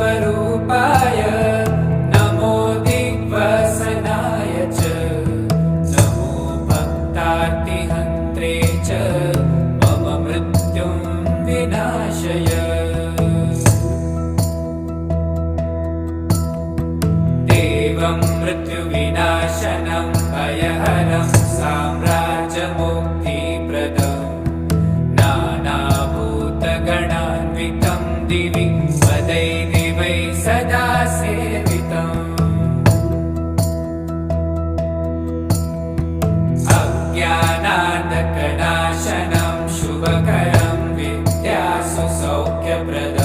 स्वरूपाय नमो दिग्वसनाय च नमो भक्तार्तिहन्त्रे च मम मृत्युं विनाशय देवं मृत्युविनाशनं भयहरं साम्राज्यमुक्तिप्रदं नानाभूतगणान्वितं दिवि पदैर्दिवै सदा सेवितम् अज्ञानान्धकनाशनं शुभकरं विद्यासु सौख्यप्रदम्